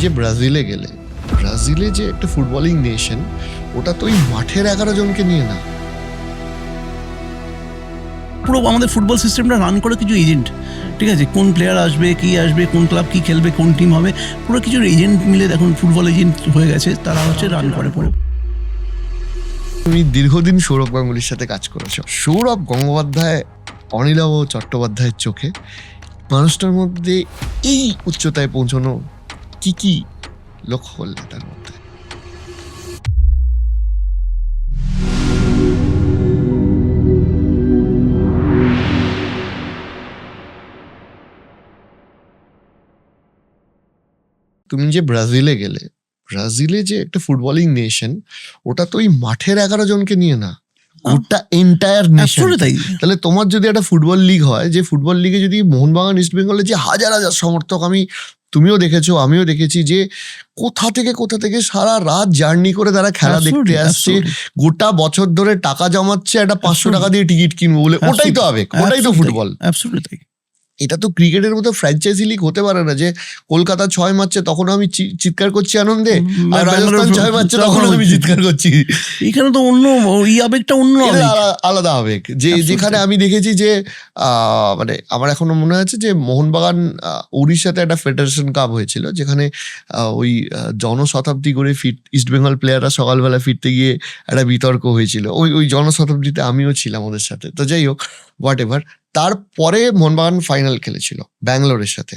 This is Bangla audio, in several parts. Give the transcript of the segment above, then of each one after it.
যে ব্রাজিলে গেলে, ব্রাজিলে যে একটা ফুটবলিং নেশন, ওটা তো ওই মাঠের 11 জনকে নিয়ে না, পুরো আমাদের ফুটবল সিস্টেমটা রান করে কিছু এজেন্ট, ঠিক আছে, কোন প্লেয়ার আসবে, কি আসবে, কোন ক্লাব কি খেলবে, কোন টিম হবে, পুরো কিছু এজেন্ট মিলে দেখুন ফুটবল এজেন্ট হয়ে গেছে, তারা হচ্ছে রান করে পুরো। তুমি দীর্ঘদিন সৌরভ গাঙ্গুলির সাথে কাজ করেছো। সৌরভ গঙ্গোপাধ্যায় অনিলাভ চট্টোপাধ্যায়ের চোখে মানুষটার মধ্যে এই উচ্চতায় পৌঁছানো কি কি লক্ষ্য করলে তার মধ্যে? তুমি যে ব্রাজিলে গেলে, ব্রাজিলে যে একটা ফুটবলিং নেশন, ওটা তো ওই মাঠের 11 জনকে নিয়ে না, ওটা এন্টায়ার নেশন। তাহলে তোমার যদি একটা ফুটবল লিগ হয়, যে ফুটবল লিগে যদি মোহনবাগান ইস্ট বেঙ্গলের যে হাজার হাজার সমর্থক, তুমিও দেখেছো আমিও দেখেছি, যে কোথা থেকে সারা রাত জার্নি করে তারা খেলা দেখতে আসছে, গোটা বছর ধরে টাকা জমাচ্ছে একটা 500 টাকা দিয়ে টিকিট কিনবো বলে। ওটাই তো আবেগ, ওটাই তো ফুটবল। এটা তো ক্রিকেটের মতো ফ্র্যাঞ্চাইজি লিগ হতে পারে না যে কলকাতা 6 মারছে তখন আমি চিৎকার করছি আনন্দে, আর রাজস্থান 6 মারছে তখন আমি চিৎকার করছি। এখানে তো অন্য এই আবেগটা, অন্য আলাদা আবেগ। যেখানে আমি দেখেছি যে মানে আমার এখনো মনে আছে যে মোহনবাগান উড়িষ্যাতে একটা ফেডারেশন কাপ হয়েছিল, যেখানে ওই জনশতাব্দী করে ইস্ট বেঙ্গল প্লেয়াররা সকালবেলা ফিরতে গিয়ে একটা বিতর্ক হয়েছিল। ওই জনশতাব্দীতে আমিও ছিলাম ওদের সাথে। তো যাই হোক, হোয়াট এভার। তারপরে মোহনবাগান ফাইনাল খেলেছিল ব্যাঙ্গালোরের সাথে,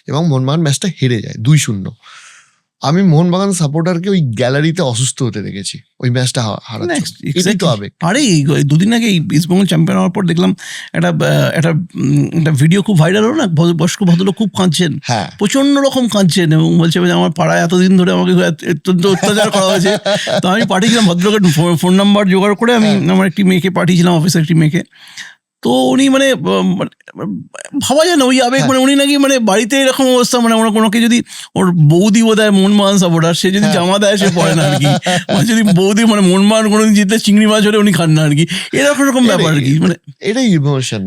এবং মোহনবাগান ম্যাচটা হেরে যায় 2-0। আমি মোহনবাগান সাপোর্টারকে ওই গ্যালারিতে অসুস্থ হতে দেখেছি ওই ম্যাচটা হারাচ্ছে। এটাই তো আবেগ। আরে দুদিন আগে ইস্ট বেঙ্গল চ্যাম্পিয়ন হওয়ার পর দেখলাম একটা ভিডিও খুব ভাইরাল হলো না, বয়স্ক ভদ্রলোক খুব কাঁদছেন, প্রচন্ড রকম কাঁদছেন, এবং বলছে আমার পাড়ায় এতদিন ধরে আমাকে অত্যন্ত অত্যাচার করা হয়েছে। তো আমি পাঠিয়েছিলাম ভদ্রলোকের ফোন নাম্বার জোগাড় করে, আমি আমার একটি মেয়েকে পাঠিয়েছিলাম, অফিসের একটি মেয়েকে। তো উনি মানে ভাবা যায় না ওই আবেগ, মানে উনি নাকি মানে বাড়িতে এরকম অবস্থা, মানে ওনাকে যদি ওর বৌদি বোধহয় মোহনবাগান সাপোর্টার, সে যদি জামা দেয় সে পড়ে না আর কি, যদি বৌদি মানে মোহনবাগান কোনোদিন জিতলে চিংড়ি মাছ হলে উনি খান না আর কি, এরকম ব্যাপার আর কি। মানে এটাই ইমোশন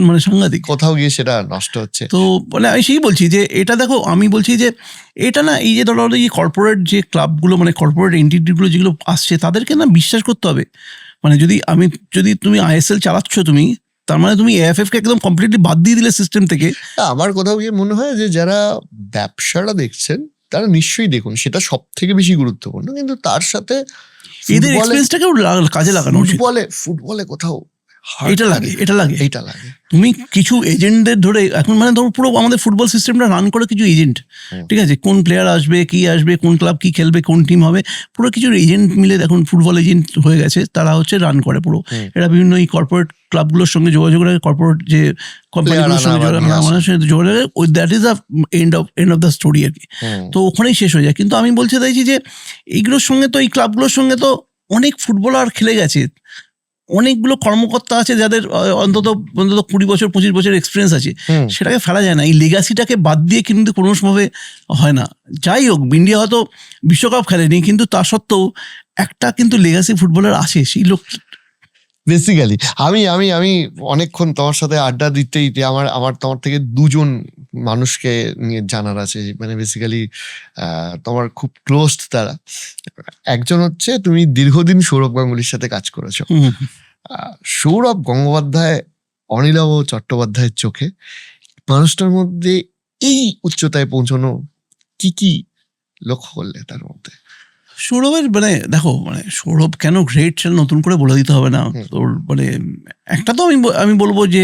মানে সাংঘাতিক। কোথাও গিয়ে সেটা নষ্ট হচ্ছে। তো মানে আমি সেই বলছি যে এটা দেখো, আমি বলছি যে এটা না, এই যে ধরো এই কর্পোরেট যে ক্লাবগুলো, মানে কর্পোরেট এন্টিটিগুলো যেগুলো আসছে, তাদেরকে না বিশ্বাস করতে হবে। মানে যদি তুমি ISL চালাচ্ছ, তুমি তার মানে তুমি AFF কে একদম কমপ্লিটলি বাদ দিয়ে দিলে সিস্টেম থেকে। আমার কোথাও গিয়ে মনে হয় যে যারা ব্যবসাটা দেখছেন তারা নিশ্চয়ই দেখুন, সেটা সব থেকে বেশি গুরুত্বপূর্ণ, কিন্তু তার সাথে এদের এক্সপেরিয়েন্সটাকেও কাজে লাগানো উচিত। ফুটবলে কোথাও এটা লাগে। তুমি কিছু এজেন্টদের ধরে এখন, মানে ধরো পুরো আমাদের ফুটবল সিস্টেমটা রান করে কিছু এজেন্ট, ঠিক আছে, কোন প্লেয়ার আসবে, কি আসবে, কোন ক্লাব কি খেলবে, কোন টিম হবে, পুরো কিছু এজেন্ট মিলে দেখুন ফুটবল এজেন্ট হয়ে গেছে, তারা হচ্ছে রান করে পুরো। এরা বিভিন্ন এই কর্পোরেট ক্লাবগুলোর সঙ্গে যোগাযোগ করে, কর্পোরেট যে কোম্পানিগুলোর সঙ্গে যোগাযোগ, that is the end of the story আর কি। তো ওখানেই শেষ হয়ে যায়। কিন্তু আমি বলতে চাইছি যে এইগুলোর সঙ্গে তো, এই ক্লাবগুলোর সঙ্গে তো অনেক ফুটবলার খেলে গেছে, অনেকগুলো কর্মকর্তা আছে যাদের অন্তত 20 বছর 25 বছর এক্সপিরিয়েন্স আছে, সেটাকে ফেলা যায় না। এই লেগাসিটাকে বাদ দিয়ে কিন্তু কোনোভাবে হয় না। যাই হোক, ইন্ডিয়া হয়তো বিশ্বকাপ খেলেনি, কিন্তু তা সত্ত্বেও একটা কিন্তু লেগাসি ফুটবলার আছে, সেই লোক। বেসিক্যালি আমি অনেকক্ষণ তোমার সাথে আড্ডা দিতেই আমার তোমার থেকে দুজন মানুষকে নিয়ে জানার আছে, মানে বেসিক্যালি তোমার খুব ক্লোজ তারা। একজন হচ্ছে, তুমি দীর্ঘদিন সৌরভ গাঙ্গুলির সাথে কাজ করেছো। সৌরভ গঙ্গোপাধ্যায় অনিলাভ চট্টোপাধ্যায়ের চোখে মানুষটার মধ্যে এই উচ্চতায় পৌঁছানো কি কি লক্ষ্য করলে তার মধ্যে? সৌরভের মানে দেখো, মানে সৌরভ কেন গ্রেট সেটা নতুন করে বলে দিতে হবে না। তোর মানে একটা তো আমি বলবো যে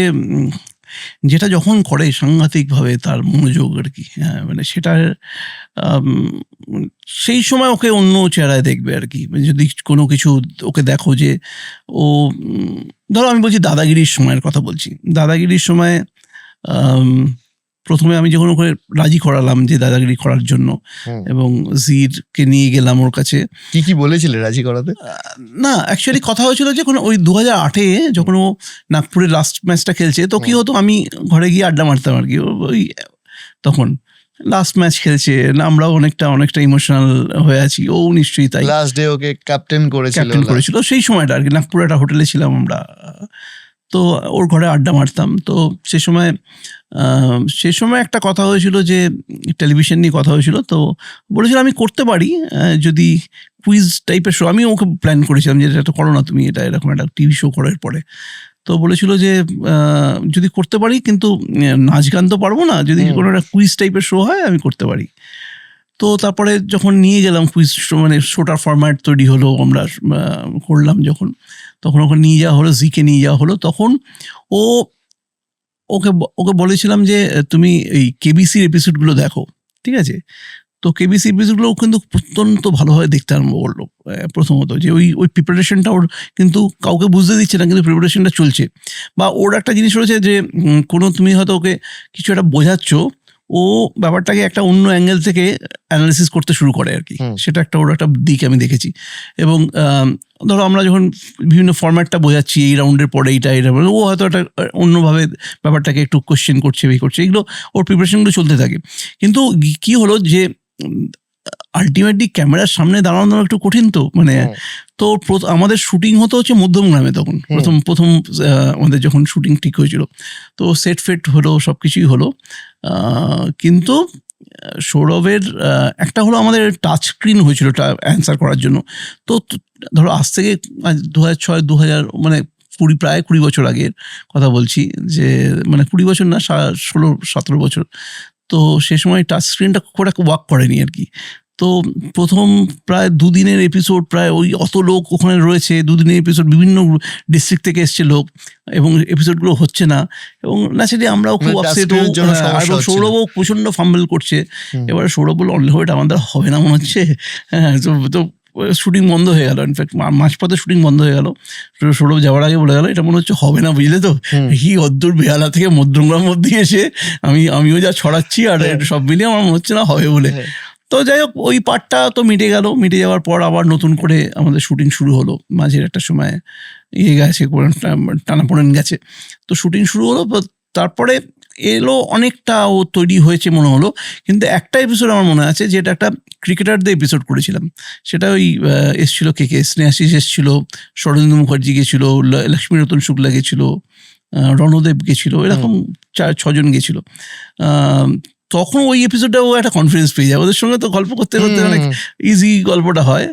যেটা যখন করে সাংঘাতিকভাবে তার মনোযোগ আর কি, হ্যাঁ, মানে সেটার সেই সময় ওকে অন্য চেহারায় দেখবে আর কি। যদি কোনো কিছু ওকে দেখো যে ও, ধরো আমি বলছি দাদাগিরির সময়ের কথা বলছি, দাদাগিরির সময় প্রথমে আমি যখন ওখানে রাজি করালাম যে দাদাগিরি করার জন্য, এবং জিরকে নিয়ে গেলাম ওর কাছে। কি বলেছিলে রাজি করাতে? না, অ্যাকচুয়ালি কথা হয়েছিল যে ওই 2008-এ যখন ও নাগপুরের লাস্ট ম্যাচটা খেলছে, তো কি হতো, আমি ঘরে গিয়ে আড্ডা মারতাম আর কি। ওই তখন লাস্ট ম্যাচ খেলছে, আমরাও অনেকটা ইমোশনাল হয়ে আছি, ও নিশ্চয়ই তাই। লাস্ট ডে ওকে ক্যাপ্টেন করেছিল সেই সময়টা আর কি। নাগপুরে একটা হোটেলে ছিলাম আমরা। তো ওর ঘরে আড্ডা মারতাম। তো সে সময় একটা কথা হয়েছিল যে টেলিভিশন নিয়ে কথা হয়েছিল, তো বলেছিল আমি করতে পারি যদি কুইজ টাইপের শো। আমি ওকে প্ল্যান করেছিলাম যে এটা করো না তুমি, এটা এরকম একটা টিভি শো করার পরে। তো বলেছিল যে যদি করতে পারি, কিন্তু নাচ গান তো পারবো না, যদি কোনো একটা কুইজ টাইপের শো হয় আমি করতে পারি। তো তারপরে যখন নিয়ে গেলাম কুইজ শো, মানে শোটার ফরম্যাট তৈরি হলো, আমরা করলাম যখন, তখন ওখানে নিয়ে যাওয়া হলো, জিকে নিয়ে যাওয়া হলো। তখন ওকে বলেছিলাম যে তুমি এই কেবিসির এপিসোডগুলো দেখো, ঠিক আছে? তো কেবিসি এপিসোডগুলো কিন্তু অত্যন্ত ভালোভাবে দেখতে আরম্ভ করলো। প্রথমত যে ওই প্রিপারেশনটা ওর কিন্তু কাউকে বুঝতে দিচ্ছে না, কিন্তু প্রিপারেশনটা চলছে। বা ওর একটা জিনিস রয়েছে যে কোনো তুমি হয়তো ওকে কিছু একটা বোঝাচ্ছ, ও ব্যাপারটাকে একটা অন্য অ্যাঙ্গেল থেকে অ্যানালিসিস করতে শুরু করে আর কি। সেটা একটা ওর একটা দিক আমি দেখেছি। এবং ধরো আমরা যখন বিভিন্ন ফরম্যাটটা বোঝাচ্ছি, এই রাউন্ডের পরে এইটা ও হয়তো একটা অন্যভাবে ব্যাপারটাকে একটু কোশ্চেন করছে, এগুলো ওর প্রিপারেশনগুলো চলতে থাকে। কিন্তু কি হলো যে আলটিমেটলি ক্যামেরার সামনে দাঁড়ানো একটু কঠিন, তো মানে তো আমাদের শুটিং হতো হচ্ছে মধ্যমগ্রামে তখন, প্রথম আমাদের যখন শুটিং ঠিক হয়েছিল। তো সেট ফেট হলো, সব কিছুই হলো, কিন্তু সৌরভের একটা হলো আমাদের টাচ স্ক্রিন হয়েছিল অ্যান্সার করার জন্য। তো ধরো আজ থেকে 2006 2000 মানে প্রায় 20 বছর আগের কথা বলছি, যে মানে 20 বছর না, 16-17 বছর। তো সে সময় টাচ স্ক্রিনটা খুব একটা ওয়ার্ক করেনি আর কি। তো প্রথম প্রায় 2 দিনের এপিসোড, প্রায় ওই অত লোক ওখানে রয়েছে, 2 দিনের এপিসোড, বিভিন্ন ডিস্ট্রিক্ট থেকে এসছে লোক, এবং এপিসোডগুলো হচ্ছে না। এবং ন্যাচারালি আমরাও খুব আপসেট, এবং সৌরভও প্রচণ্ড ফাম্বল করছে। এবারে সৌরভ বলল এটা আমাদের হবে না মনে হচ্ছে। হ্যাঁ, তো শুটিং বন্ধ হয়ে গেল। ইনফ্যাক্ট মাঝপথে শুটিং বন্ধ হয়ে গেল। সৌরভ যাওয়ার আগে বলে গেল এটা মনে হচ্ছে হবে না, বুঝলে তো? কি অদ্দূর বেহালা থেকে মধ্যমগ্রাম মধ্যে এসে আমিও যা ছড়াচ্ছি, আর সব মিলিয়ে আমার মনে হচ্ছে না হবে বলে। তো যাই হোক, ওই পার্টটা তো মিটে গেল। মিটে যাওয়ার পর আবার নতুন করে আমাদের শুটিং শুরু হলো। মাঝের একটা সময় গেছে, টানাপোড়েন গেছে, তো শুটিং শুরু হলো। তারপরে এলো অনেকটা ও তৈরি হয়েছে মনে হলো। কিন্তু একটা এপিসোড আমার মনে আছে, যেটা একটা ক্রিকেটারদের এপিসোড করেছিলাম। সেটা ওই এসছিল কে স্নেহাশিস এসছিল, শরদেন্দু মুখার্জি গেছিল, লক্ষ্মীরতন শুক্লা গেছিল, রণদেব গেছিল, এরকম 4-6 জন গেছিল। তখন ওই এপিসোডটা ও একটা কনফিডেন্স পেয়ে যায়, ওদের সঙ্গে তো গল্প করতে করতে অনেক ইজি গল্পটা হয়।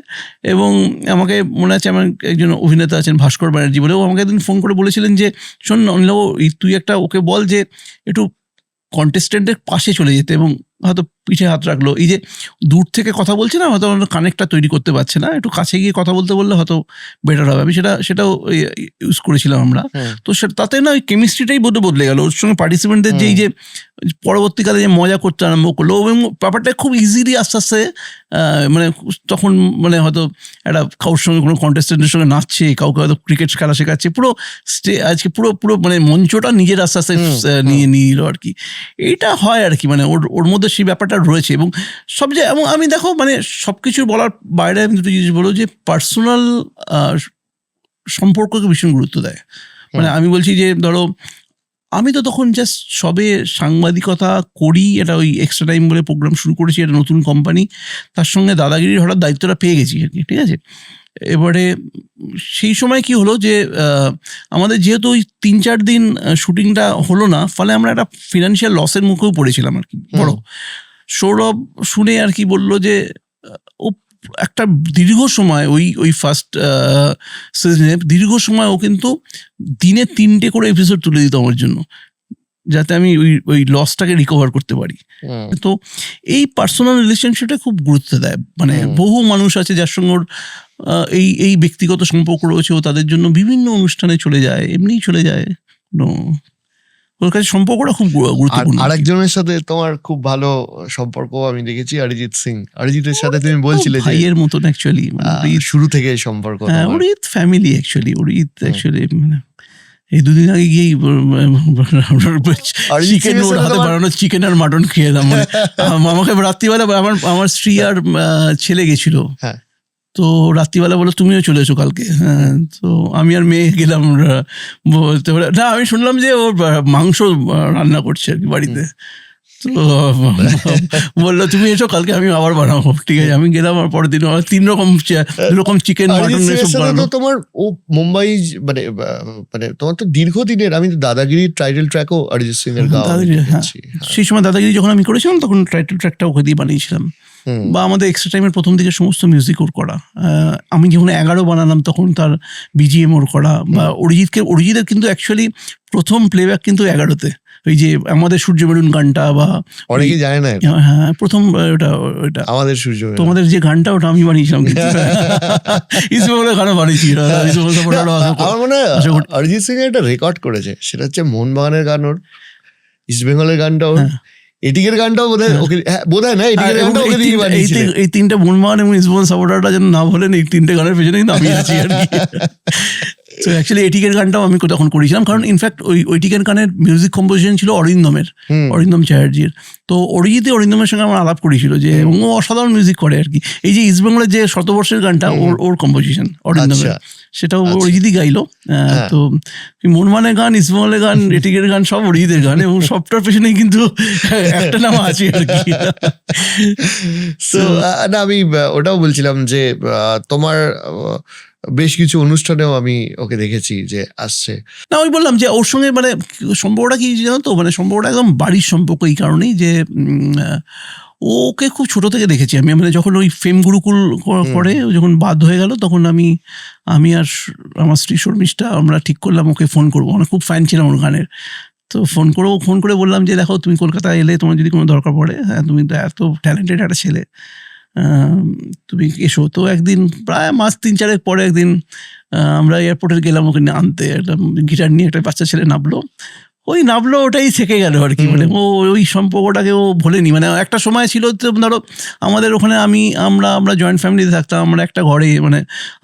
এবং আমাকে মনে আছে, আমার একজন অভিনেতা আছেন ভাস্কর ব্যানার্জি বলে, ও আমাকে একদিন ফোন করে বলেছিলেন যে শোন অনিল, তুই একটা ওকে বল যে একটু কন্টেস্টেন্টের পাশে চলে যেতে, এবং হয়তো পিঠে হাত রাখলো। এই যে দূর থেকে কথা বলছে না, হয়তো কানেক্টটা তৈরি করতে পারছে না, একটু কাছে গিয়ে কথা বলতে বললে হয়তো বেটার হবে। আমি সেটাও ইউজ করেছিলাম আমরা। তো তাতে না ওই কেমিস্ট্রিটাই বদলে গেল। ওর সঙ্গে পার্টিসিপেন্টদের যে এই যে পরবর্তীকালে যে মজা করতে আরম্ভ করলো, এবং ব্যাপারটা খুব ইজিলি আস্তে আস্তে মানে তখন মানে হয়তো একটা কারোর সঙ্গে কোনো কন্টেস্টেন্টের সঙ্গে নাচছে, কাউকে হয়তো ক্রিকেট খেলা শেখাচ্ছে, পুরো আজকে পুরো মানে মঞ্চটা নিজের আস্তে আস্তে নিয়ে নিল আর কি। এইটা হয় আর কি, মানে ওর মধ্যে সেই ব্যাপারটা রয়েছে। এবং এবং আমি দেখো মানে সবকিছু বলার বাইরে আমি দুটো জিনিস বলবো, যে পার্সোনাল সম্পর্ককে ভীষণ গুরুত্ব দেয়। মানে আমি বলছি যে ধরো আমি তো তখন জাস্ট সবে সাংবাদিকতা করি, এটা ওই এক্সট্রা টাইম বলে প্রোগ্রাম শুরু করেছি, একটা নতুন কোম্পানি, তার সঙ্গে দাদাগিরির হঠাৎ দায়িত্বটা পেয়ে গেছি আর কি, ঠিক আছে? এবারে সেই সময় কি হলো যে আমাদের যেহেতু ওই 3-4 দিন শুটিংটা হলো না, ফলে আমরা একটা ফিনান্সিয়াল লসের মুখেও পড়েছিলাম আর কি বড়। সৌরভ শুনে আর কি বললো যে ও একটা দীর্ঘ সময় ওই ফার্স্ট সিজনে দীর্ঘ সময় ও কিন্তু দিনে 3টে করে এপিসোড তুলে দিত আমার জন্য, যাতে আমি ওই লসটাকে রিকভার করতে পারি। তো এই পার্সোনাল রিলেশনশিপটা খুব গুরুত্ব দেয়। মানে বহু মানুষ আছে যার সঙ্গে ওর এই ব্যক্তিগত সম্পর্ক রয়েছে, ও তাদের জন্য বিভিন্ন অনুষ্ঠানে চলে যায়, এমনিই চলে যায়। ওর কাছে সম্পর্কটা খুব গুরুত্বপূর্ণ। আরেকজনের সাথে তোমার খুব ভালো সম্পর্ক আমি দেখেছি, অরিজিৎ সিং। অরিজিতের সাথে তুমি বলছিলে ভাইয়ের মতন অ্যাকচুয়ালি, শুরু থেকে সম্পর্ক। Arijit family actually, Arijit actually মানে এই 2 দিন আগে গিয়েই চিকেন, ওর হাতে বানানো চিকেন আর মাটন খেয়ে এলাম। মানে আমাকে রাত্রিবেলা আমার স্ত্রী আর ছেলে গেছিল, তো রাত্রিবেলা বলো তুমিও চলে এসো কালকে। হ্যাঁ, তো আমি আর মেয়ে গেলাম বলতে পারে না, আমি শুনলাম যে ওর মাংস রান্না করছে আর কি বাড়িতে। তো বললো তুমি এসো কালকে আমি আবার বানাবো। ঠিক আছে, আমি গেলাম, আর পরের দিন আমার 3 রকম চিকেন মাটন এসব বানানো। তোমার ও মুম্বাই মানে তোমার তো দীর্ঘদিনের, আমি তো দাদাগিরি টাইটেল ট্র্যাকও অরিজিৎ সিং এর গাওয়া। সেই সময় দাদাগিরি যখন আমি করেছিলাম তখন টাইটেল ট্র্যাকটা ওকে দিয়ে বানিয়েছিলাম, বা আমাদের এক্সট্রা টাইমের প্রথম দিকে সমস্ত মিউজিক ওর করা। আমি যখন 11 বানালাম তখন তার বিজিএম ওর করা। বা অরিজিতের কিন্তু অ্যাকচুয়ালি প্রথম প্লেব্যাক কিন্তু 11-তে, ওই যে আমাদের সূর্য মেরুন গানটা, বা অনেকেই জানে না। হ্যাঁ, প্রথম ওটা আমাদের সূর্য, তোমাদের যে গানটা ওটা আমি বানিয়েছিলাম। ইসমাইলের গানও বানিয়েছি। আমার মনে হয় অরিজিৎ সিং একটা রেকর্ড করেছে, সেটা হচ্ছে মোহনবাগানের গান, ওর ইস্ট বেঙ্গলের গানটাও, এটিকের গানটাও বোধহয় ওকে, বোধহয় না এটিকের গানটাও ওকে দিয়ে বানিয়েছিল। এই 3টে মোহনবাগান এবং ইস্ট বেঙ্গল সাপোর্টাররা যেন না বলেন, এই 3টে গানের পেছনে কিন্তু আমি আছি আর কি। তো অ্যাকচুয়ালি এটিকের গানটাও আমি তখন করেছিলাম, কারণ ইনফ্যাক্ট ওই টিকের গানের মিউজিক কম্পোজিশন ছিল অরিন্দম চ্যাটার্জির। তো অরিন্দমের সঙ্গে আমার আলাপ করেছিল যে, এবং ও অসাধারণ মিউজিক করে আর কি। এই যে ইস্ট বেঙ্গলের যে শতবর্ষের গানটা ওর কম্পোজিশন অরিন্দমের, সেটাও অরিজিৎই গাইলো। তো মোহনবাগানের গান, ইস্ট বেঙ্গলের গান, এটিকের গান সব অরিজিতের গান, এবং সবটার পেছনেই কিন্তু একটা নাম আছে আর কি। না, আমি ওটাও বলছিলাম যে তোমার বেশ কিছু অনুষ্ঠানেও আমি ওকে দেখেছি যে আসছে। না, ওই বললাম যে ওর সঙ্গে মানে সম্পর্কটা কি জানো তো, মানে সম্পর্কটা একদম বাড়ির সম্পর্ক, এই কারণেই যে ওকে খুব ছোট থেকে দেখেছি আমি। মানে যখন ওই ফেম গুরুকুল করে যখন বাদ হয়ে গেল, তখন আমি আর আমার স্ত্রী শর্মিষ্ঠা আমরা ঠিক করলাম ওকে ফোন করবো। মানে খুব ফ্যান ছিলাম ওর গানের। তো ফোন করে বললাম যে দেখো, তুমি কলকাতায় এলে তোমার যদি কোনো দরকার পড়ে, হ্যাঁ তুমি তো এত ট্যালেন্টেড একটা ছেলে, তুমি এসো। তো একদিন প্রায় মাস 3-4 পরে একদিন আমরা এয়ারপোর্টে গেলাম ওকে আনতে। একটা গিটার নিয়ে একটা বাচ্চা ছেলে নামলো, ওটাই থেকে গেল আর কি। মানে ওই সম্পর্কটাকে ও ভোলেনি। মানে একটা সময় ছিল, ধরো আমাদের ওখানে আমরা জয়েন্ট ফ্যামিলিতে থাকতাম, আমরা একটা ঘরে, মানে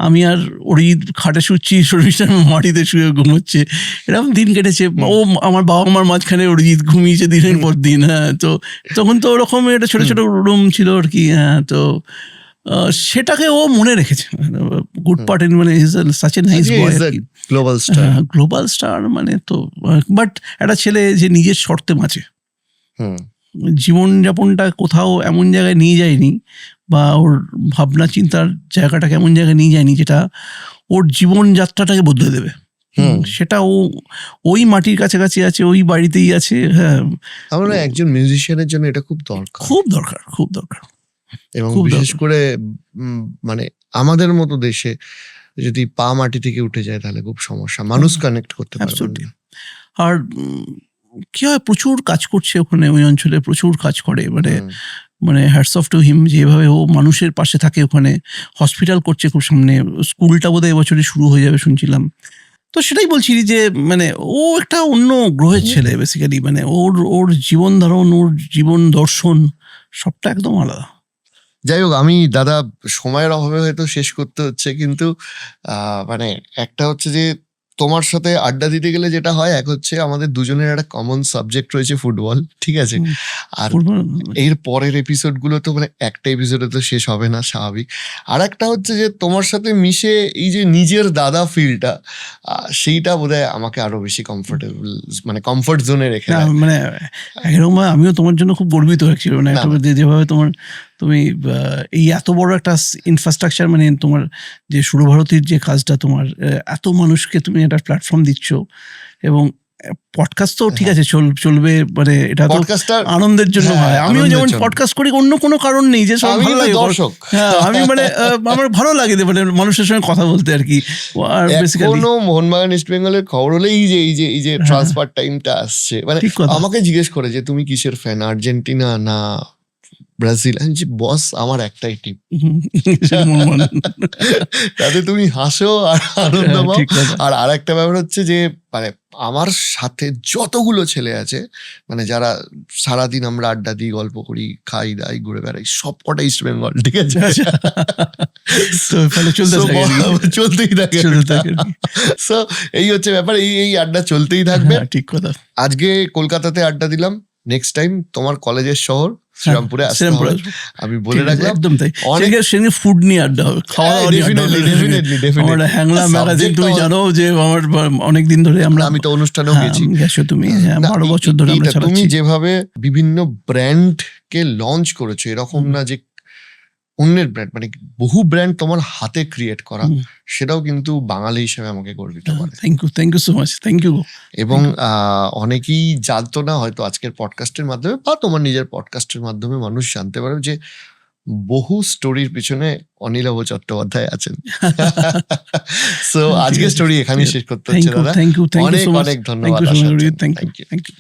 আমি আর অরিজিৎ খাটে শুচ্ছি, শর্মিষ্ঠা মাটিতে শুয়ে ঘুমোচ্ছে, এরকম দিন কেটেছে। ও আমার বাবা মার মাঝখানে অরিজিৎ ঘুমিয়েছে দিনের পর দিন। হ্যাঁ, তো তখন তো ওরকম একটা ছোট ছোট রুম ছিল আর কি। হ্যাঁ, তো সেটাকে ও মনে রেখেছে। গুড পার্ট ইন, মানে such a nice boy, global star মানে। তো বাট একটা ছেলে যে নিজের শর্তে বাঁচে, জীবনযাপনটা কোথাও এমন জায়গায় নিয়ে যায়নি, বা ওর ভাবনা চিন্তার জায়গাটাকে এমন জায়গায় নিয়ে যায়নি যেটা ওর জীবনযাত্রাটাকে বদলে দেবে। সেটা ওই মাটির কাছাকাছি আছে, ওই বাড়িতেই আছে। হ্যাঁ, আমার একজন মিউজিশিয়ানের জন্য এটা খুব দরকার। এবং বিশেষ করে মানে আমাদের মতো দেশে যদি পা মাটি থেকে উঠে যায় তাহলে খুব সমস্যা, মানুষ কানেক্ট করতে পারবে। আর কি হয়, প্রচুর কাজ করছে ওখানে, ওই অঞ্চলে প্রচুর কাজ করে। মানে হ্যাটস অফ টু হিম, যেভাবে ও মানুষের পাশে থাকে ওখানে। হসপিটাল করছে খুব সামনে, স্কুলটা বোধহয় এবছরই শুরু হয়ে যাবে শুনছিলাম। তো সেটাই বলছি যে মানে ও একটা অন্য গ্রহের ছেলে বেসিক্যালি। মানে ওর জীবন ধারণ, ওর জীবন দর্শন সবটা একদম আলাদা। যাই হোক, আমি দাদা সময়ের অভাবে হয়তো শেষ করতে হচ্ছে, কিন্তু মানে একটা হচ্ছে যে তোমার সাথে আড্ডা দিতে গেলে যেটা হয়, এক হচ্ছে আমাদের দুজনের একটা কমন সাবজেক্ট রয়েছে ফুটবল, ঠিক আছে। আর এর পরের এপিসোড গুলো তো মানে একটা এপিসোডে তো শেষ হবে না, স্বাভাবিক। আর একটা হচ্ছে যে তোমার সাথে মিশে এই যে নিজের দাদা ফিলটা, সেইটা বোধহয় আমাকে আরো বেশি কমফোর্টেবল, মানে কমফোর্ট জোনে রেখে। মানে এরকম আমিও তোমার জন্য খুব গর্বিত হচ্ছি, মানে যেভাবে তুমি এই এত বড় একটা ইনফ্রাস্ট্রাকচার, মানে তোমার যে সুরভারতীর যে কাজটা, তোমার এত মানুষকে তুমি একটা প্ল্যাটফর্ম দিচ্ছ। এবং পডকাস্ট তো ঠিক আছে চলবে, মানে এটা তো আনন্দের জন্য হয়। আমিও যেমন পডকাস্ট করি অন্য কোনো কারণ নেই, যে সব ভালো লাগে দর্শক। হ্যাঁ, আমি মানে আমার ভালো লাগে মানে মানুষের সঙ্গে কথা বলতে আর কি। আর বেসিক্যালি মোহনবাগান ইস্ট বেঙ্গলের খবর হলে এই যে ট্রান্সফার টাইমটা আসছে, মানে আমাকে জিজ্ঞেস করে যে তুমি কিসের ফ্যান, আর্জেন্টিনা না ব্রাজিল? বস আমার একটাই টিম, তাতে তুমি হাসো আর আনন্দ পাও। আর আরেকটা ব্যাপার হচ্ছে যে মানে আমার সাথে যতগুলো ছেলে আছে, মানে যারা সারাদিন আমরা আড্ডা দিই, গল্প করি, খাই দাই, ঘুরে বেড়াই, সব কটা ইস্ট বেঙ্গল, ঠিক আছে। চলতেই থাকে। সো এই হচ্ছে ব্যাপার, এই আড্ডা চলতেই থাকবে। ঠিক কথা। আজকে কলকাতাতে আড্ডা দিলাম, নেক্সট টাইম তোমার কলেজের শহর শ্রীরামপুরে আসতে শ্রীরামপুরে হবে। আসবো। আমি বলে ঠিক আছে, রাখলাম একদম তাই। অনেক সেদিকে ফুড নিয়ে আড্ডা হবে, খাওয়া দাওয়া নিয়ে আড্ডা হবে। আমার হ্যাংলা ম্যাগাজিন তুমি জানো যে আমার অনেকদিন ধরে আমরা, আমি তো অনুষ্ঠানেও হ্যাঁ, গেছি। গেছো তুমি, হ্যাঁ, না, 12 বছর ধরে আমরা এইটা তুমি চালাচ্ছি। যেভাবে বিভিন্ন ব্র্যান্ডকে লঞ্চ করেছো, এরকম না যে অন্যের ব্র্যান্ড, মানে বহু ব্র্যান্ড তোমার হাতে ক্রিয়েট করা, সেটাও কিন্তু বাঙালি হিসেবে আমাকে গর্বিত করে। Thank you so much, thank you. এবং অনেকেই জানতো না হয়তো আজকের পডকাস্টের মাধ্যমে বা তোমার নিজের পডকাস্টের মাধ্যমে মানুষ জানতে পারে যে বহু স্টোরির পিছনে অনিলাভ চট্টোপাধ্যায় আছেন। সো আজকের স্টোরি এখানেই শেষ করতে হচ্ছে দাদা। থ্যাংক ইউ অনেক অনেক ধন্যবাদ। Thank you.